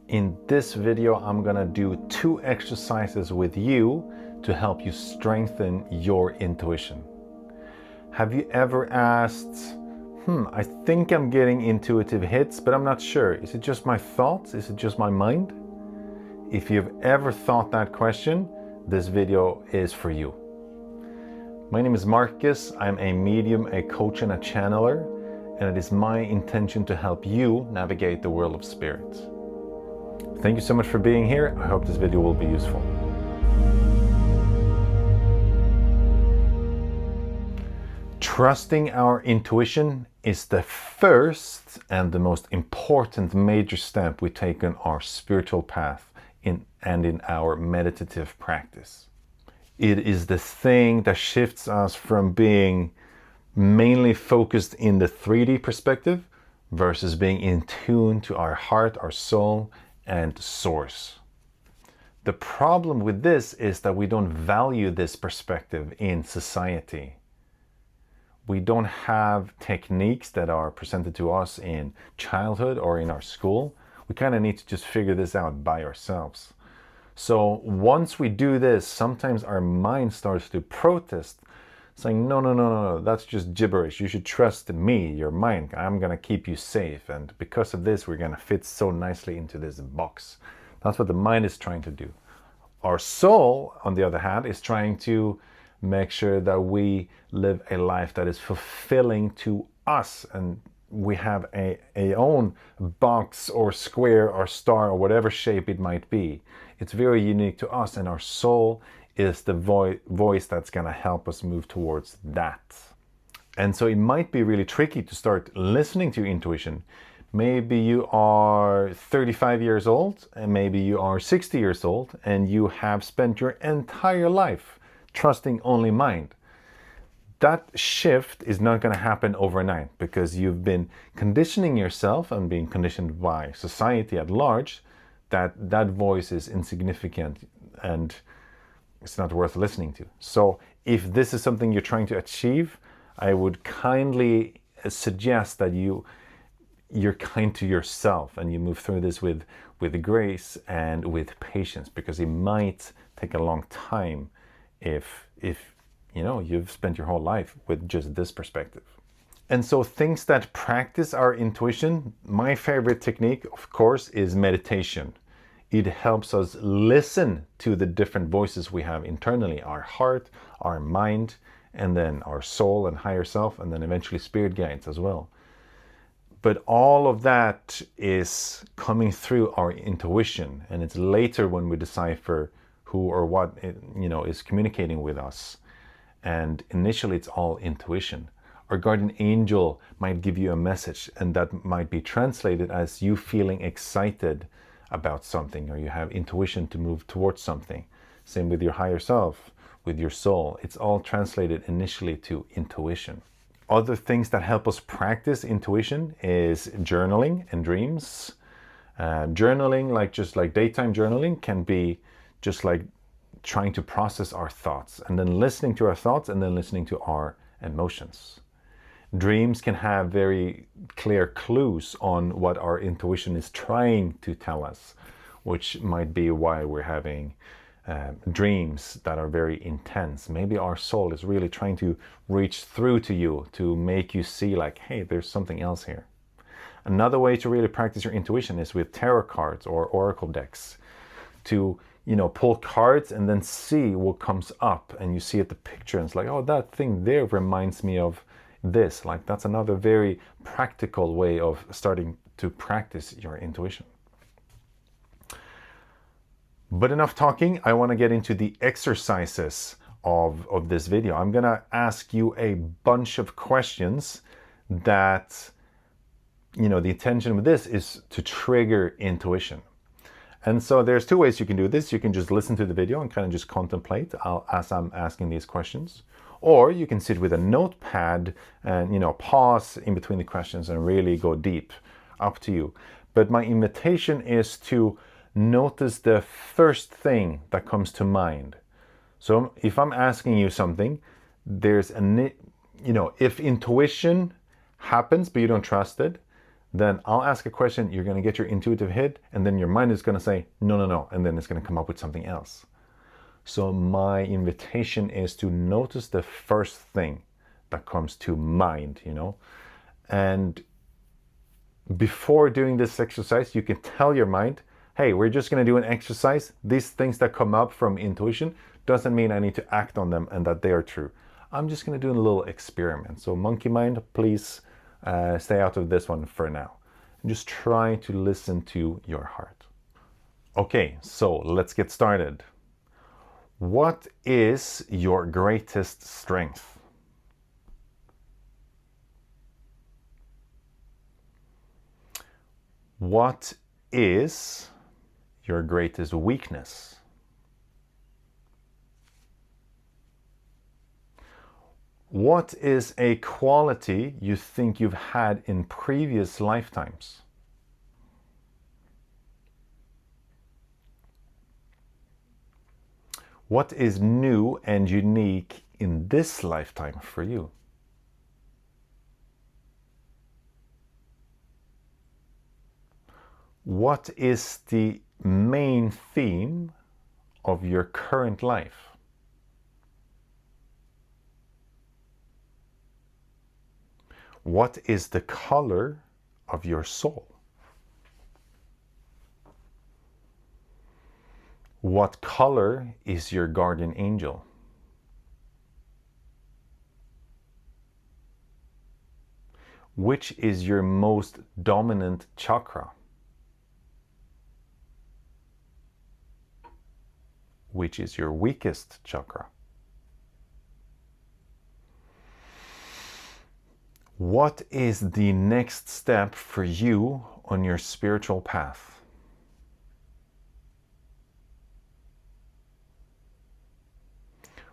In this video, I'm gonna do 2 exercises with you to help you strengthen your intuition. Have you ever asked, I think I'm getting intuitive hits, but I'm not sure. Is it just my thoughts? Is it just my mind? If you've ever thought that question, this video is for you. My name is Marcus. I'm a medium, a coach, and a channeler, and it is my intention to help you navigate the world of spirit. Thank you so much for being here. I hope this video will be useful. Trusting our intuition is the first and the most important major step we take on our spiritual path and in our meditative practice. It is the thing that shifts us from being mainly focused in the 3D perspective versus being in tune to our heart, our soul, and source. The problem with this is that we don't value this perspective in society. We don't have techniques that are presented to us in childhood or in our school. We kind of need to just figure this out by ourselves. So once we do this, sometimes our mind starts to protest, saying, no, that's just gibberish. You should trust me, your mind. I'm going to keep you safe. And because of this, we're going to fit so nicely into this box. That's what the mind is trying to do. Our soul, on the other hand, is trying to make sure that we live a life that is fulfilling to us. And we have a own box or square or star or whatever shape it might be. It's very unique to us, and our soul is the voice that's going to help us move towards that. And so it might be really tricky to start listening to your intuition. Maybe you are 35 years old, and maybe you are 60 years old, and you have spent your entire life trusting only mind. That shift is not going to happen overnight because you've been conditioning yourself and being conditioned by society at large that voice is insignificant and it's not worth listening to. So if this is something you're trying to achieve, I would kindly suggest that you're kind to yourself and you move through this with grace and with patience, because it might take a long time if you've spent your whole life with just this perspective. And so things that practice our intuition, my favorite technique, of course, is meditation. It helps us listen to the different voices we have internally, our heart, our mind, and then our soul and higher self, and then eventually spirit guides as well. But all of that is coming through our intuition, and it's later when we decipher who or what is communicating with us. And initially it's all intuition. Our guardian angel might give you a message, and that might be translated as you feeling excited about something, or you have intuition to move towards something. Same with your higher self, with your soul. It's all translated initially to intuition. Other things that help us practice intuition is journaling and dreams. Journaling, just like daytime journaling, can be just like trying to process our thoughts, and then listening to our thoughts, and then listening to our emotions. Dreams can have very clear clues on what our intuition is trying to tell us, which might be why we're having dreams that are very intense. Maybe our soul is really trying to reach through to you to make you see like, hey, there's something else here. Another way to really practice your intuition is with tarot cards or oracle decks. To pull cards and then see what comes up, and you see at the picture and it's like, oh, that thing there reminds me of this. Like, that's another very practical way of starting to practice your intuition. But enough talking. I want to get into the exercises of this video. I'm gonna ask you a bunch of questions that, the intention with this is to trigger intuition. And so there's 2 ways you can do this. You can just listen to the video and kind of just contemplate as I'm asking these questions. Or you can sit with a notepad and, pause in between the questions and really go deep. Up to you. But my invitation is to notice the first thing that comes to mind. So if I'm asking you something, there's if intuition happens but you don't trust it, then I'll ask a question, you're going to get your intuitive hit, and then your mind is going to say, no, no, no, and then it's going to come up with something else. So my invitation is to notice the first thing that comes to mind, and before doing this exercise, you can tell your mind, hey, we're just going to do an exercise. These things that come up from intuition doesn't mean I need to act on them and that they are true. I'm just going to do a little experiment. So monkey mind, please stay out of this one for now. And just try to listen to your heart. Okay, so let's get started. What is your greatest strength? What is your greatest weakness? What is a quality you think you've had in previous lifetimes? What is new and unique in this lifetime for you? What is the main theme of your current life? What is the color of your soul? What color is your guardian angel? Which is your most dominant chakra? Which is your weakest chakra? What is the next step for you on your spiritual path?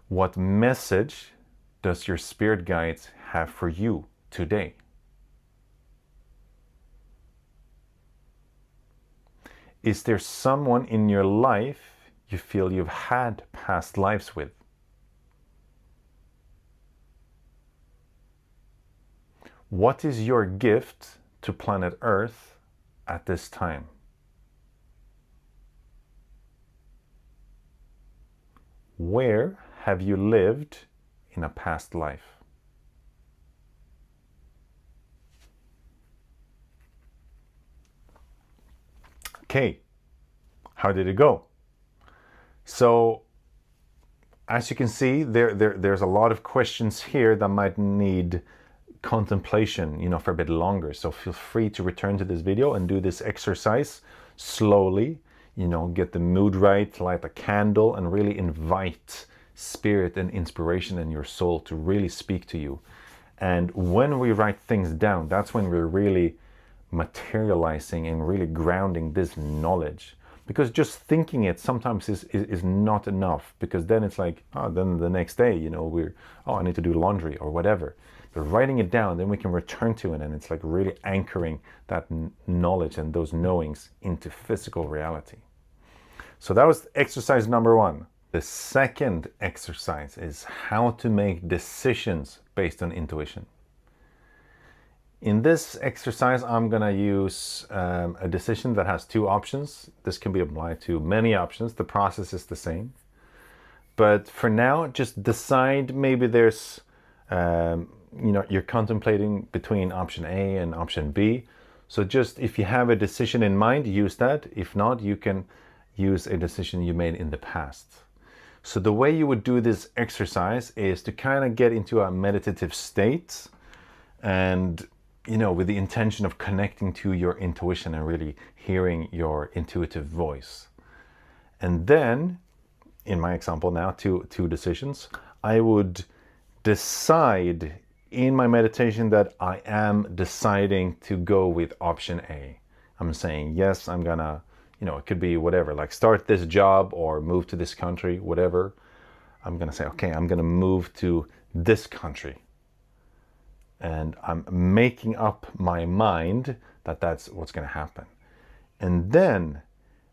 What message does your spirit guides have for you today? Is there someone in your life you feel you've had past lives with? What is your gift to planet Earth at this time? Where have you lived in a past life? Okay, how did it go? So, as you can see, there's a lot of questions here that might need contemplation, for a bit longer. So feel free to return to this video and do this exercise slowly, get the mood right, light a candle, and really invite spirit and inspiration in your soul to really speak to you. And when we write things down, that's when we're really materializing and really grounding this knowledge. Because just thinking it sometimes is not enough, because then it's like, then the next day, I need to do laundry or whatever. But writing it down, then we can return to it, and it's like really anchoring that knowledge and those knowings into physical reality. So that was exercise number 1. The second exercise is how to make decisions based on intuition. In this exercise, I'm going to use a decision that has 2 options. This can be applied to many options. The process is the same. But for now, just decide, maybe there's, you're contemplating between option A and option B. So just if you have a decision in mind, use that. If not, you can use a decision you made in the past. So the way you would do this exercise is to kind of get into a meditative state, and with the intention of connecting to your intuition and really hearing your intuitive voice. And then, in my example now, two decisions, I would decide in my meditation that I am deciding to go with option A. I'm saying, yes, I'm gonna, it could be whatever, like start this job or move to this country, whatever. I'm gonna say, okay, I'm gonna move to this country. And I'm making up my mind that that's what's going to happen. And then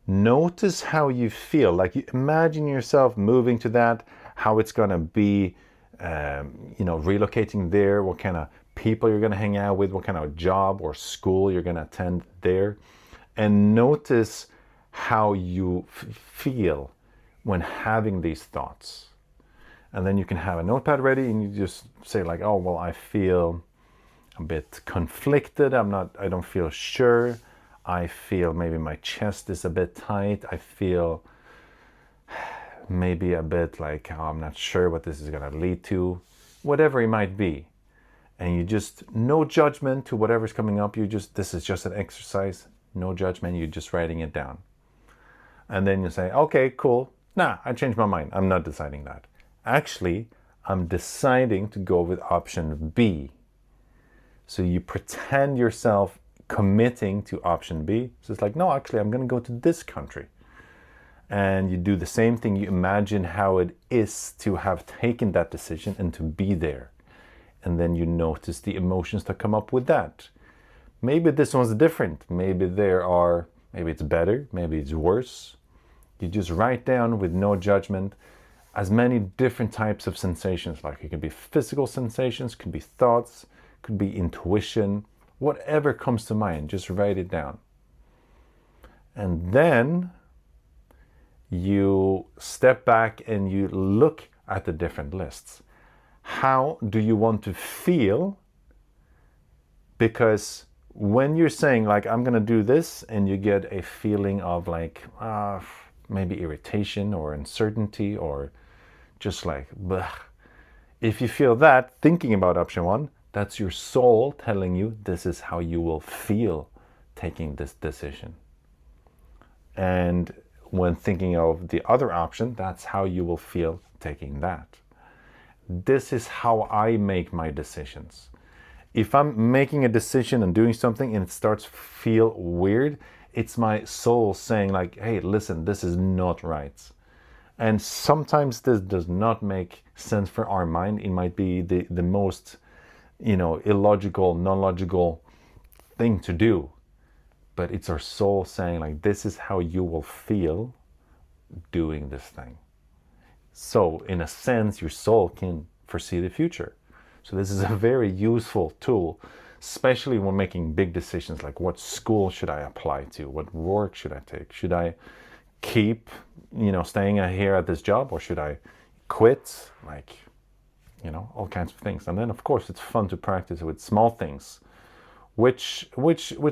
notice how you feel. Like, you imagine yourself moving to that, how it's going to be, relocating there, what kind of people you're going to hang out with, what kind of job or school you're going to attend there, and notice how you feel when having these thoughts. And then you can have a notepad ready and you just say like, oh, well, I feel a bit conflicted. I don't feel sure. I feel maybe my chest is a bit tight. I feel maybe a bit like, oh, I'm not sure what this is going to lead to, whatever it might be. And you just, no judgment to whatever's coming up. This is just an exercise, no judgment. You're just writing it down. And then you say, okay, cool. Nah, I changed my mind. I'm not deciding that. Actually, I'm deciding to go with option B. So you pretend yourself committing to option B. So it's like, no, actually, I'm going to go to this country. And you do the same thing. You imagine how it is to have taken that decision and to be there. And then you notice the emotions that come up with that. Maybe this one's different. Maybe it's better. Maybe it's worse. You just write down with no judgment as many different types of sensations. Like it could be physical sensations, could be thoughts, could be intuition, whatever comes to mind, just write it down. And then you step back and you look at the different lists. How do you want to feel? Because when you're saying like, I'm going to do this, and you get a feeling of like, maybe irritation or uncertainty or just like, bleh. If you feel that, thinking about option one, that's your soul telling you this is how you will feel taking this decision. And when thinking of the other option, that's how you will feel taking that. This is how I make my decisions. If I'm making a decision and doing something and it starts to feel weird, it's my soul saying like, hey, listen, this is not right. And sometimes this does not make sense for our mind. It might be the most, illogical, non-logical thing to do. But it's our soul saying like, this is how you will feel doing this thing. So in a sense, your soul can foresee the future. So this is a very useful tool, especially when making big decisions like what school should I apply to? What work should I take? Should I keep, staying here at this job, or should I quit? Like, all kinds of things. And then of course it's fun to practice with small things. Which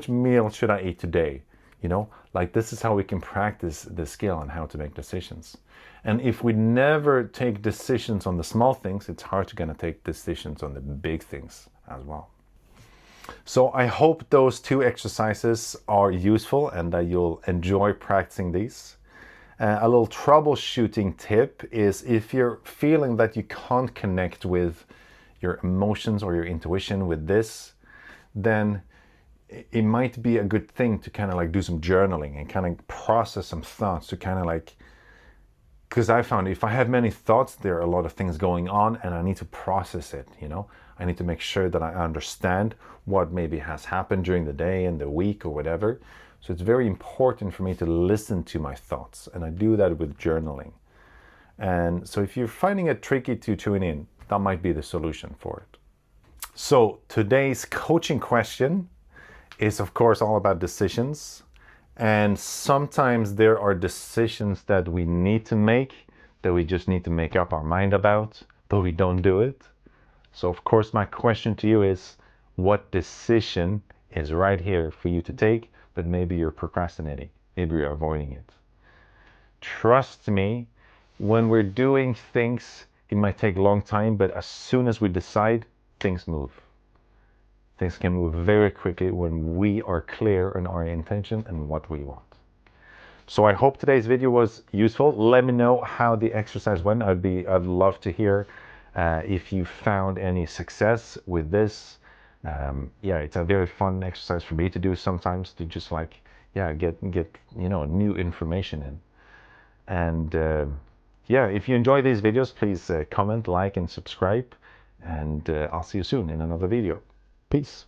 meal should I eat today? Like this is how we can practice the skill on how to make decisions. And if we never take decisions on the small things, it's hard to gonna take decisions on the big things as well. So I hope those two exercises are useful and that you'll enjoy practicing these. A little troubleshooting tip is if you're feeling that you can't connect with your emotions or your intuition with this, then it might be a good thing to kind of like do some journaling and kind of process some thoughts to kind of like, because I found if I have many thoughts, there are a lot of things going on and I need to process it, I need to make sure that I understand what maybe has happened during the day and the week or whatever. So it's very important for me to listen to my thoughts, and I do that with journaling. And so if you're finding it tricky to tune in, that might be the solution for it. So today's coaching question is of course all about decisions. And sometimes there are decisions that we need to make, that we just need to make up our mind about, but we don't do it. So of course my question to you is, what decision is right here for you to take, but maybe you're procrastinating, maybe you're avoiding it? Trust me, when we're doing things, it might take a long time, but as soon as we decide, things move. Things can move very quickly when we are clear on our intention and what we want. So I hope today's video was useful. Let me know how the exercise went. I'd love to hear if you found any success with this. It's a very fun exercise for me to do sometimes, to just like, get new information in. And if you enjoy these videos, please comment, like, and subscribe. And I'll see you soon in another video. Peace.